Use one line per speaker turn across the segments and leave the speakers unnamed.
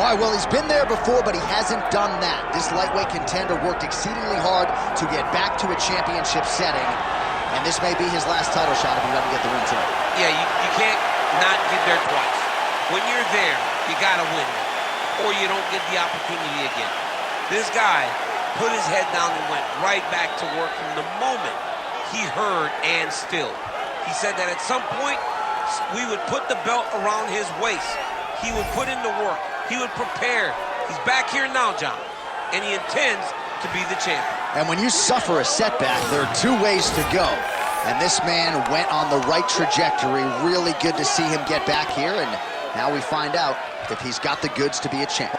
All right, well, he's been there before, but he hasn't done that. This lightweight contender worked exceedingly hard to get back to a championship setting, and this may be his last title shot if he doesn't get the win tonight.
Yeah, you can't not get there twice. When you're there, you gotta win, or you don't get the opportunity again. This guy put his head down and went right back to work from the moment he heard and still. He said that at some point, we would put the belt around his waist. He would put in the work. He would prepare. He's back here now, John, and he intends to be the champion.
And when you suffer a setback, there are two ways to go. And this man went on the right trajectory. Really good to see him get back here, and now we find out if he's got the goods to be a champ.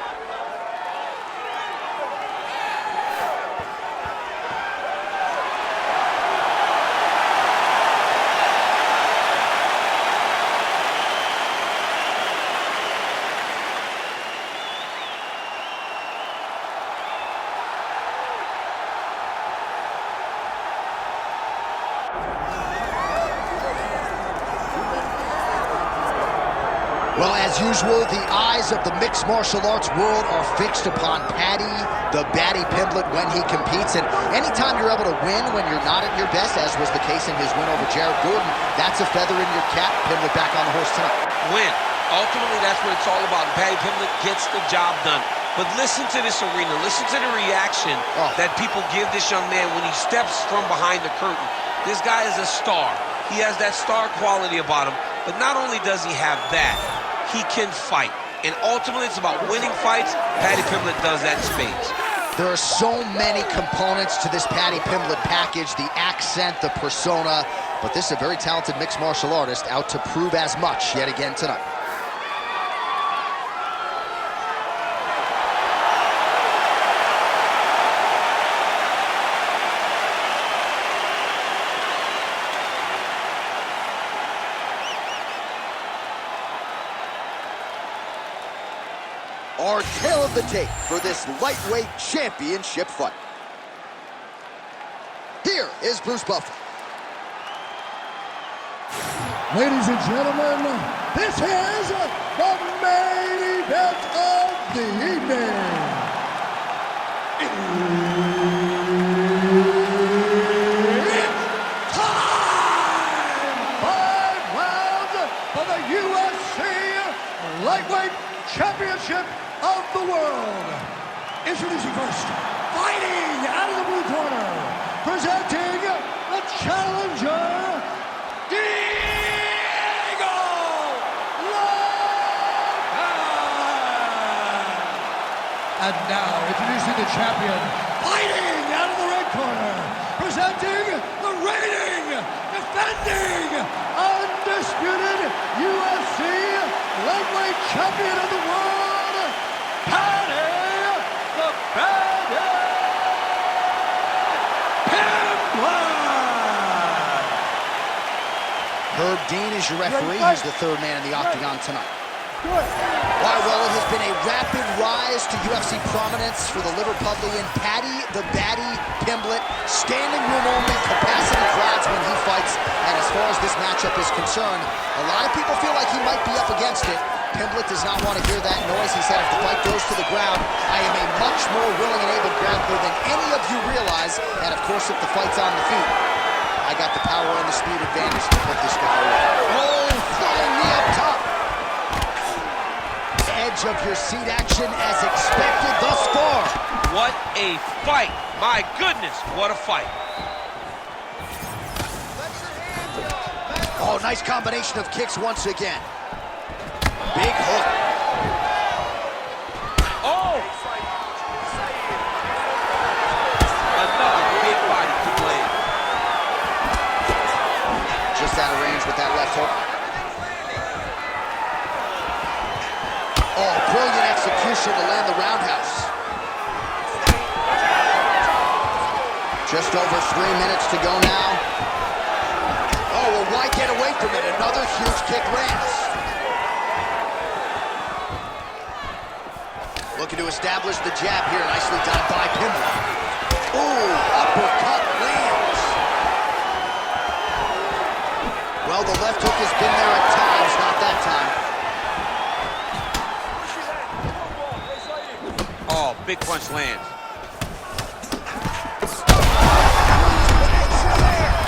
Well, as usual, the eyes of the mixed martial arts world are fixed upon Paddy, the Paddy Pimblett, when he competes. And anytime you're able to win when you're not at your best, as was the case in his win over Jared Gordon, that's a feather in your cap. Pimblett back on the horse tonight.
Win. Ultimately, that's what it's all about. And Paddy Pimblett gets the job done. But listen to this arena. Listen to the reaction that people give this young man when he steps from behind the curtain. This guy is a star. He has that star quality about him. But not only does he have that, he can fight. And ultimately, it's about winning fights. Paddy Pimblett does that in spades.
There are so many components to this Paddy Pimblett package, the accent, the persona, but this is a very talented mixed martial artist out to prove as much yet again tonight. Our tale of the tape for this lightweight championship fight. Here is Bruce Buffer.
Ladies and gentlemen, this is the main event of the evening. It's time! 5 rounds for the UFC Lightweight Championship of the world. Introducing first, fighting out of the blue corner, presenting the challenger, Diego Lopes. And now, introducing the champion, fighting out of the red corner, presenting the reigning, defending, undisputed UFC Lightweight Champion of the world, Paddy the Paddy Pimblett.
Herb Dean is your referee. He's the third man in the octagon tonight. All right, well, it has been a rapid rise to UFC prominence for the Liverpudlian Paddy the Paddy Pimblett. Standing room only, capacity crowds when he fights. And as far as this matchup is concerned, a lot of people feel like he might be up against it. Pimblett does not want to hear that noise. He said, if the fight goes to the ground, I am a much more willing and able grappler than any of you realize. And of course, if the fight's on the feet, I got the power and the speed advantage to put this guy away. Oh, flying knee up top. Edge of your seat action as expected thus far.
What a fight. My goodness, what a fight.
Oh, nice combination of kicks once again. Big hook.
Oh! Another big body to blade.
Just out of range with that left hook. Oh, brilliant execution to land the roundhouse. Just over 3 minutes to go now. Oh, well, why get away from it? Another huge kick lands. Looking to establish the jab here. Nicely done by Pimblett. Ooh, uppercut lands. Well, the left hook has been there at times, not that time.
big punch lands.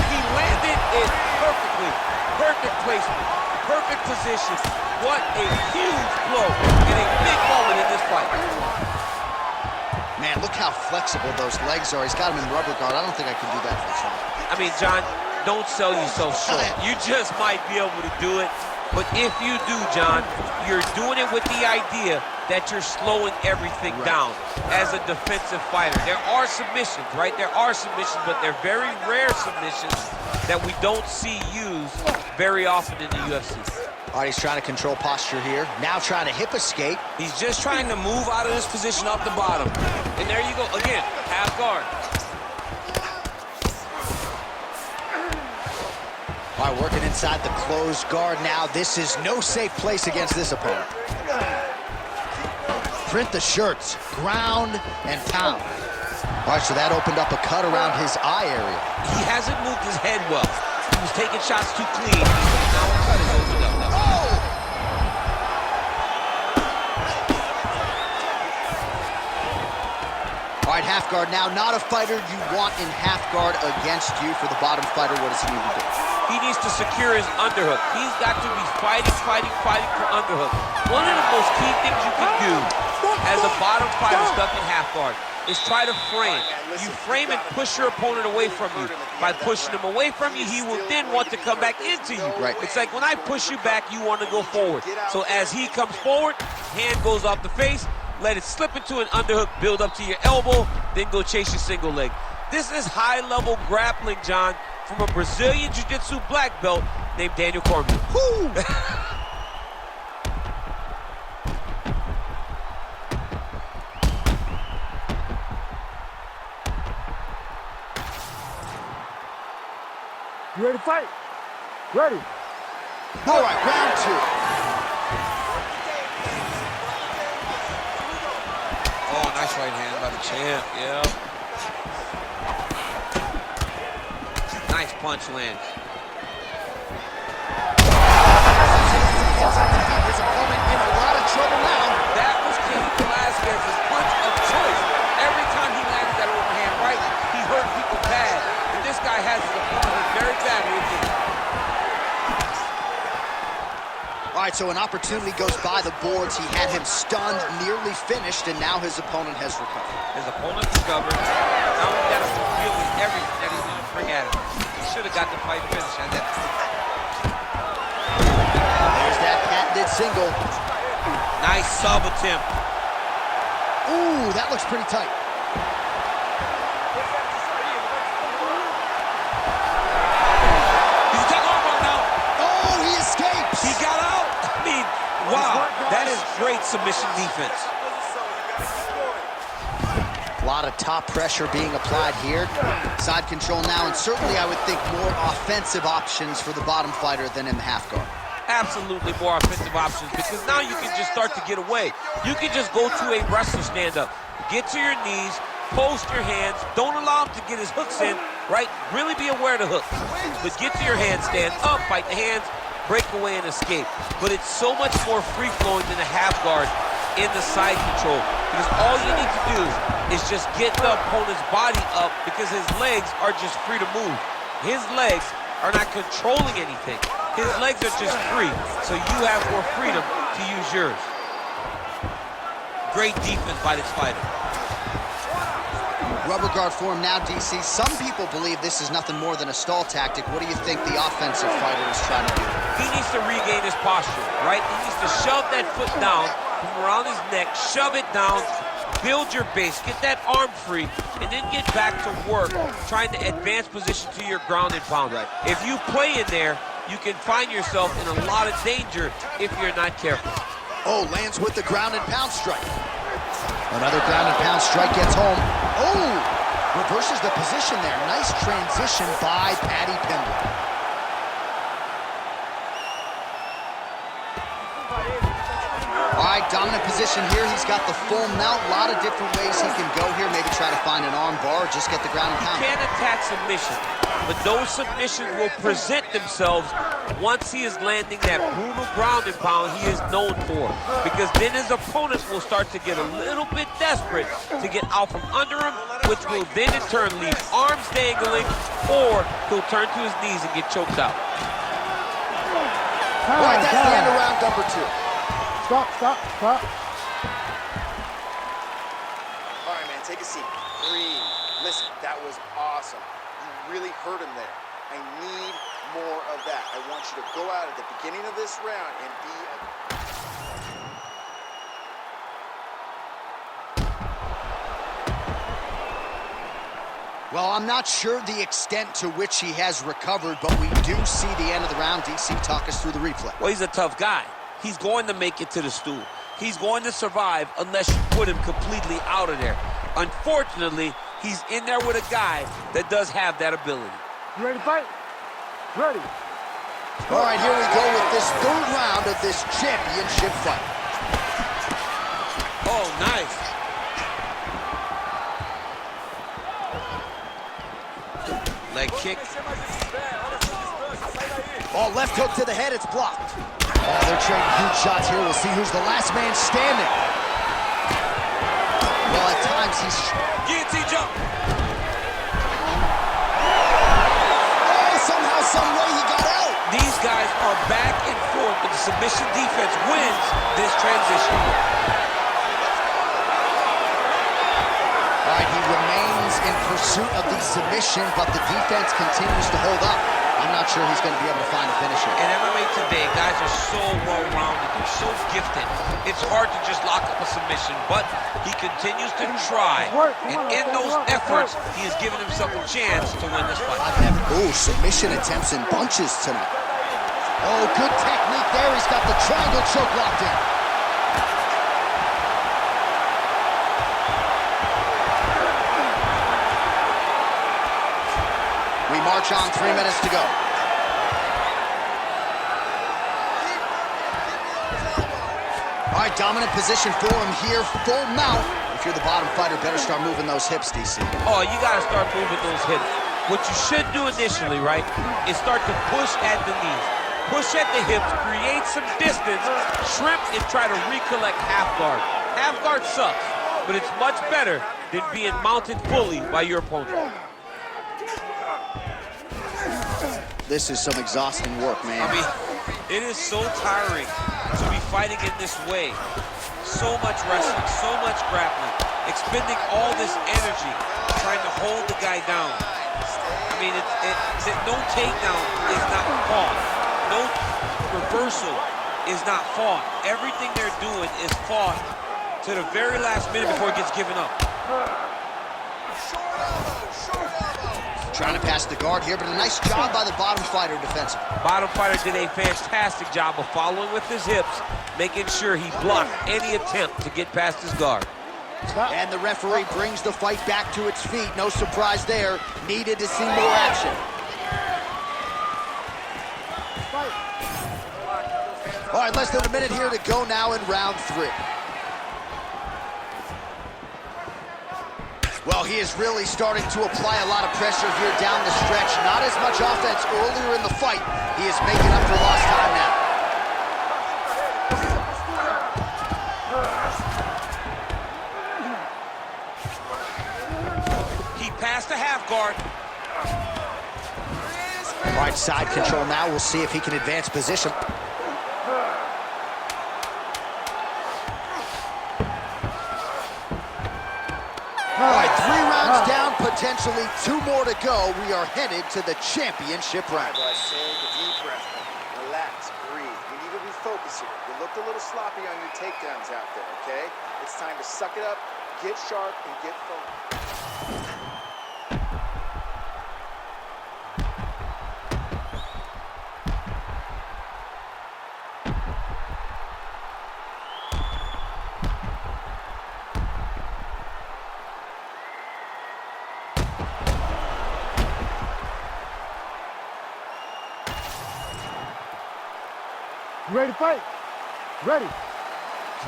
He landed it perfectly. Perfect placement, perfect position. What a huge blow in a big moment in this fight.
Man, look how flexible those legs are. He's got him in rubber guard. I don't think I can do that for John.
I mean, John, don't sell yourself short. You just might be able to do it. But if you do, John, you're doing it with the idea that you're slowing everything down as a defensive fighter. There are submissions, right? There are submissions, but they're very rare submissions that we don't see used very often in the UFC.
All right, he's trying to control posture here. Now trying to hip escape.
He's just trying to move out of this position off the bottom.
And there you go, again, half guard.
All right, working inside the closed guard now. This is no safe place against this opponent. Print the shirts, ground and pound. All right, so that opened up a cut around his eye area.
He hasn't moved his head well. He was taking shots too clean. Now a cut is opened up.
All right, half guard now. Not a fighter you want in half guard against you. For the bottom fighter, what does he need to do?
He needs to secure his underhook. He's got to be fighting for underhook. One of the most key things you can do as a bottom fighter stuck in half guard is try to frame. You frame and push your opponent away from you. By pushing him away from you, he will then want to come back into you.
Right.
It's like when I push you back, you want to go forward. So as he comes forward, hand goes off the face, let it slip into an underhook, build up to your elbow, then go chase your single leg. This is high-level grappling, John, from a Brazilian Jiu-Jitsu black belt named Daniel Cormier.
Woo!
You ready to fight? Ready.
All right, round two.
Oh, nice right hand by the champ, yeah. Nice punch lands.
His opponent in a lot of trouble now.
That was Cain Velasquez's punch of choice. Every time he landed that overhand right, he hurt people bad. And this guy has his opponent hurt very badly again.
All right, so an opportunity goes by the boards. He had him stunned, nearly finished, and now his opponent has recovered.
His opponent recovered. Now we got him feeling everything that he's going to bring at him. He should have got the fight finished at that.
There's that patented single.
Nice sub attempt.
Ooh, that looks pretty tight.
He's got armbar now.
Oh, he escapes.
He got out. I mean, wow. That is great submission defense.
A lot of top pressure being applied here. Side control now, and certainly I would think more offensive options for the bottom fighter than in the half guard.
Absolutely more offensive options, because now you can just start to get away. You can just go to a wrestler stand-up. Get to your knees, post your hands, don't allow him to get his hooks in, right? Really be aware of the hooks. But get to your hands, stand up, fight the hands, break away and escape. But it's so much more free-flowing than a half guard in the side control, because all you need to do is just get the opponent's body up, because his legs are just free to move. His legs are not controlling anything. His legs are just free, so you have more freedom to use yours. Great defense by this fighter.
Rubber guard form now, DC. Some people believe this is nothing more than a stall tactic. What do you think the offensive fighter is trying to do?
He needs to regain his posture, right? He needs to shove that foot down from around his neck, shove it down, build your base, get that arm free, and then get back to work trying to advance position to your ground and pound. Right. If you play in there, you can find yourself in a lot of danger if you're not careful.
Oh, lands with the ground and pound strike. Another ground and pound strike gets home. Oh, reverses the position there. Nice transition by Paddy Pimblett. All right, Dominant position here. He's got the full mount. A lot of different ways he can go here. Maybe try to find an arm bar or just get the ground and pound.
He can't attack submission, but those submissions will present themselves once he is landing that brutal ground and pound he is known for. Because then his opponents will start to get a little bit desperate to get out from under him, which will then in turn leave arms dangling, or he'll turn to his knees and get choked out.
All right, that's the end of round number 2.
Stop.
All right, man, take a seat. Breathe. Listen, that was awesome. You really hurt him there. I need more of that. I want you to go out at the beginning of this round and be
Well, I'm not sure the extent to which he has recovered, but we do see the end of the round. DC, talk us through the replay.
Well, he's a tough guy. He's going to make it to the stool. He's going to survive unless you put him completely out of there. Unfortunately, he's in there with a guy that does have that ability.
You ready to fight? Ready.
All right, here we go with this 3rd round of this championship fight.
Oh, nice. Leg kick.
Oh, left hook to the head, it's blocked. Oh, they're trading huge shots here. We'll see who's the last man standing. Well, at times he's...
Guillotine jump.
Oh, somehow, some way he got out.
These guys are back and forth, but the submission defense wins this transition.
All right, he remains in pursuit of the submission, but the defense continues to hold up. I'm not sure he's going to be able to find a finisher.
In MMA today, guys are so well-rounded. They're so gifted. It's hard to just lock up a submission, but he continues to try. And in those efforts, he has given himself a chance to win this fight.
Oh, submission attempts in bunches tonight. Oh, good technique there. He's got the triangle choke locked in. We march on, 3 minutes to go. All right, dominant position for him here, full mount. If you're the bottom fighter, better start moving those hips, DC.
Oh, you got to start moving those hips. What you should do initially, right, is start to push at the knees. Push at the hips, create some distance, shrimp, and try to recollect half guard. Half guard sucks, but it's much better than being mounted fully by your opponent.
This is some exhausting work, man.
I mean, it is so tiring to be fighting in this way. So much wrestling, so much grappling, expending all this energy trying to hold the guy down. I mean, no takedown is not fought. No reversal is not fought. Everything they're doing is fought to the very last minute before it gets given up.
Trying to pass the guard here, but a nice job by the bottom fighter defensively.
Bottom fighter did a fantastic job of following with his hips, making sure he blocked any attempt to get past his guard.
And the referee brings the fight back to its feet. No surprise there. Needed to see more action. All right, less than a minute here to go now in round 3. Well, he is really starting to apply a lot of pressure here down the stretch. Not as much offense earlier in the fight. He is making up for lost time now.
He passed the half guard.
All right, side control now. We'll see if he can advance position. All right, 3 rounds down, potentially 2 more to go. We are headed to the championship round.
Take a deep breath. Relax, breathe. You need to refocus here. You looked a little sloppy on your takedowns out there, okay? It's time to suck it up, get sharp, and get focused.
You ready to fight? Ready.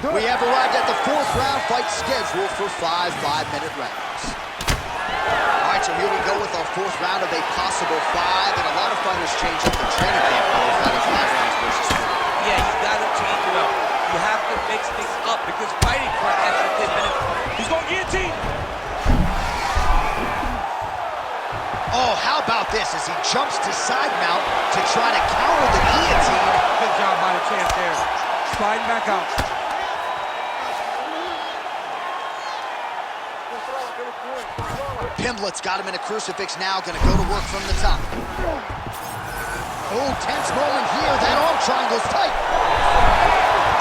We have arrived at the 4th round fight scheduled for 5 5-minute rounds. All right, so here we go with our 4th round of a possible 5, and a lot of fighters change up their training camp when they're fighting 5 rounds versus 4.
Yeah, you got to change it up. You have to mix things up because fighting for an extra 10 minutes, he's going to guillotine.
Oh, how about this as he jumps to side mount to try to counter the guillotine.
Good job by the champ there. Sliding back out.
Pimblett's got him in a crucifix now, gonna go to work from the top. Oh, tense moment here, that arm triangle's tight.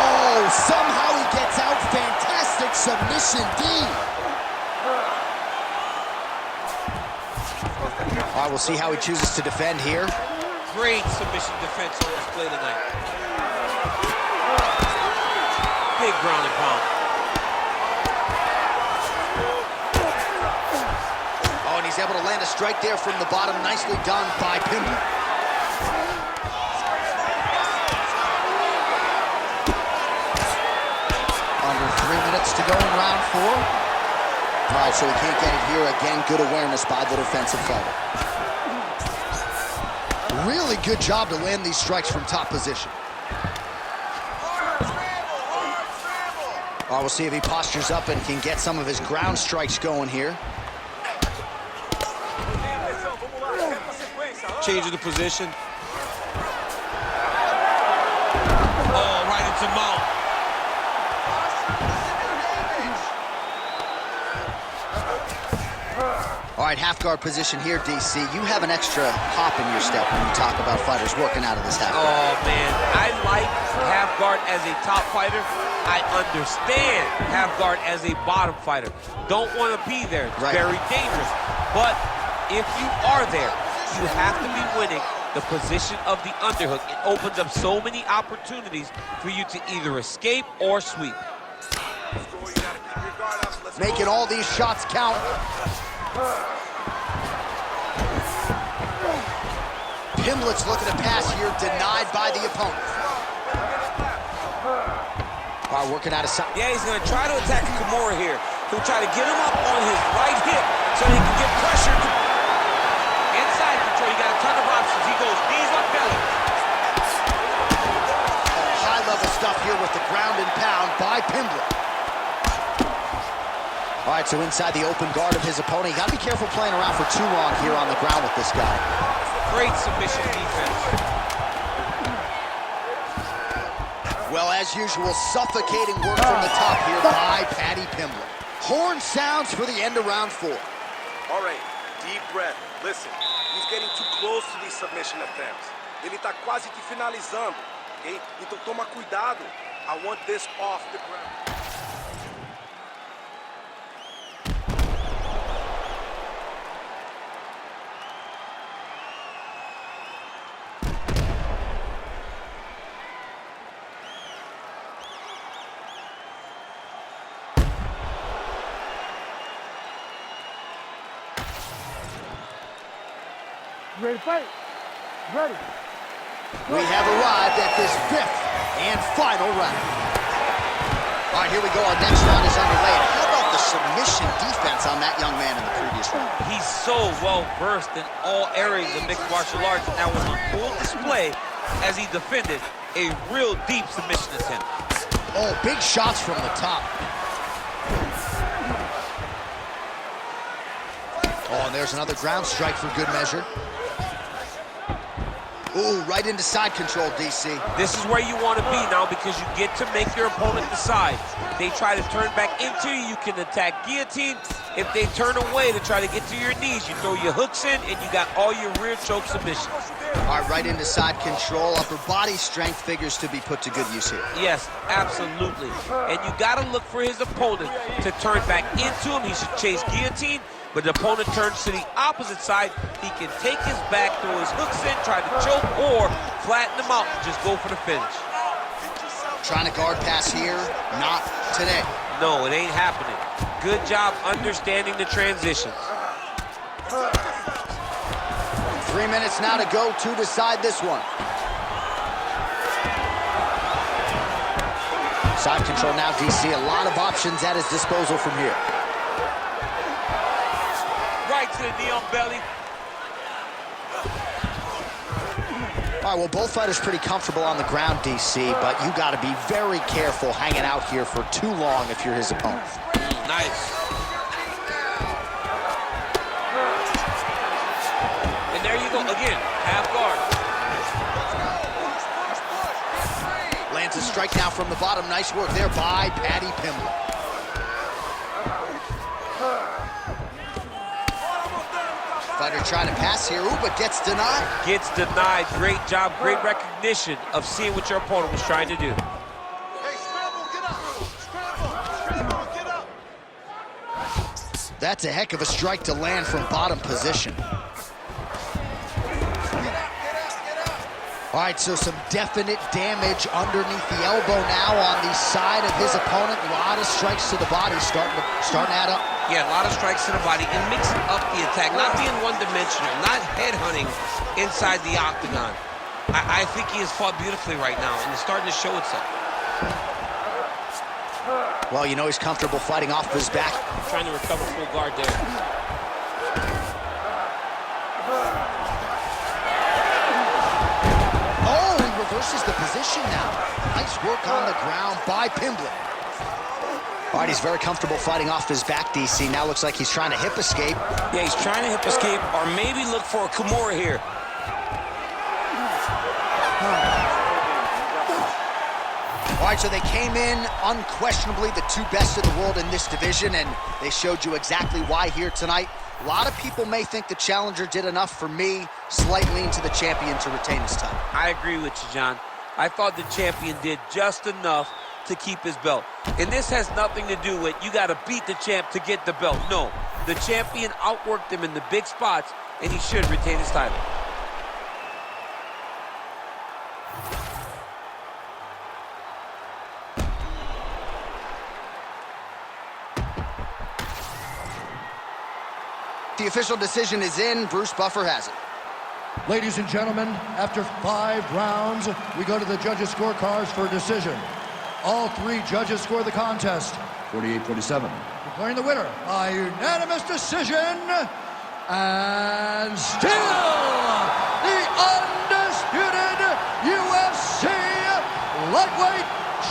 Oh, somehow he gets out, fantastic submission D. All right, we'll see how he chooses to defend here.
Great submission defense on display tonight. Big ground and pound.
Oh, and he's able to land a strike there from the bottom. Nicely done by Pimblett. Under 3 minutes to go in round 4. All right, so he can't get it here. Again, good awareness by the defensive fighter. Really good job to land these strikes from top position. All right, we'll see if he postures up and can get some of his ground strikes going here.
Change of the position.
Oh, right into mount.
All right, half guard position here, DC. You have an extra hop in your step when you talk about fighters working out of this half guard.
Oh, man. I like half guard as a top fighter. I understand half guard as a bottom fighter. Don't want to be there. It's very dangerous. But if you are there, you have to be winning the position of the underhook. It opens up so many opportunities for you to either escape or sweep.
Making all these shots count. Pimblett's looking to pass here, denied by the opponent. All right, working out of sight.
Yeah, he's going to try to attack Kimura here. He'll try to get him up on his right hip so he can get pressure. Inside control, you got a ton of options. He goes knees on belly.
High-level stuff here with the ground and pound by Pimblett. All right, so inside the open guard of his opponent. You got to be careful playing around for too long here on the ground with this guy.
Great submission defense.
Well, as usual, suffocating work from the top here by Paddy Pimblett. Horn sounds for the end of round 4.
All right, deep breath. Listen, he's getting too close to these submission attempts. Ele tá quase que finalizando, okay? Então toma cuidado. I want this off the ground.
Ready to fight? Ready.
We have arrived at this 5th and final round. All right, here we go. Our next round is underway. How about the submission defense on that young man in the previous round?
He's so well-versed in all areas of mixed martial arts. Now was on full display as he defended a real deep submission attempt.
Oh, big shots from the top. Oh, and there's another ground strike for good measure. Ooh, right into side control, DC.
This is where you want to be now because you get to make your opponent decide. They try to turn back into you, you can attack guillotine. If they turn away to try to get to your knees, you throw your hooks in and you got all your rear choke submissions.
All right, right into side control. Upper body strength figures to be put to good use here.
Yes, absolutely. And you got to look for his opponent to turn back into him. He should chase guillotine. But the opponent turns to the opposite side. He can take his back, throw his hooks in, try to choke, or flatten him out and just go for the finish.
Trying to guard pass here, not today.
No, it ain't happening. Good job understanding the transitions.
3 minutes now to go to decide this one. Side control now, DC. A lot of options at his disposal from here.
Right to the knee on belly.
All right, well, both fighters pretty comfortable on the ground, DC, but you got to be very careful hanging out here for too long if you're his opponent.
Nice. And there you go, again, half guard.
Lands a strike now from the bottom. Nice work there by Paddy Pimblett. Fighter trying to pass here, ooh, but gets denied.
Gets denied. Great job, great recognition of seeing what your opponent was trying to do.
Hey, scramble, get up! Scramble, get up!
That's a heck of a strike to land from bottom position. All right, so some definite damage underneath the elbow now on the side of his opponent. A lot of strikes to the body starting to add up.
Yeah, a lot of strikes to the body and mixing up the attack, not being one-dimensional, not headhunting inside the octagon. I think he has fought beautifully right now, and it's starting to show itself.
Well, you know he's comfortable fighting off his back.
Trying to recover full guard there.
Oh, he reverses the position now. Nice work on the ground by Pimblett. All right, he's very comfortable fighting off his back, DC. Now looks like he's trying to hip escape.
Yeah, he's trying to hip escape or maybe look for a Kimura here.
All right, so they came in unquestionably the two best in the world in this division, and they showed you exactly why here tonight. A lot of people may think the challenger did enough. For me, slight lean to the champion to retain his title.
I agree with you, John. I thought the champion did just enough to keep his belt. And this has nothing to do with you got to beat the champ to get the belt. No, the champion outworked him in the big spots, and he should retain his title.
The official decision is in. Bruce Buffer has it.
Ladies and gentlemen, after 5 rounds, we go to the judges' scorecards for a decision. All 3 judges score the contest, 48-47. Declaring the winner by unanimous decision, and still the undisputed UFC lightweight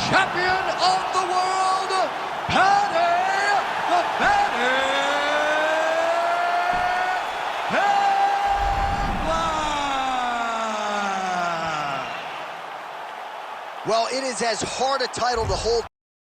champion of the world, Paddy Pimblett.
Well, it is as hard a title to hold